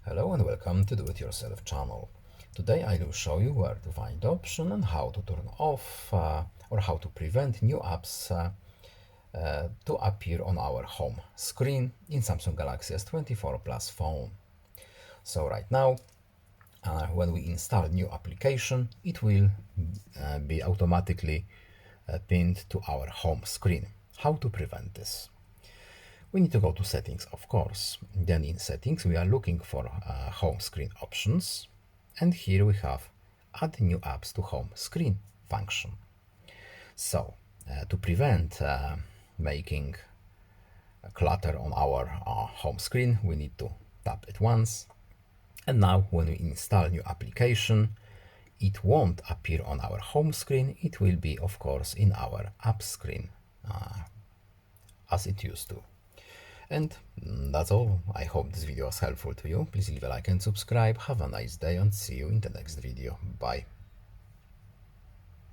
Hello and welcome to Do-It-Yourself channel. Today I will show you where to find the option and how to turn off or how to prevent new apps to appear on our home screen in Samsung Galaxy S24 Plus phone. So right now, when we install new application, it will be automatically pinned to our home screen. How to prevent this? We need to go to settings, of course. Then in settings, we are looking for home screen options. And here we have add new apps to home screen function. So to prevent making a clutter on our home screen, we need to tap it once. And now when we install new application, it won't appear on our home screen. It will be, of course, in our app screen as it used to. And that's all. I hope this video was helpful to you. Please leave a like and subscribe. Have a nice day and see you in the next video. Bye.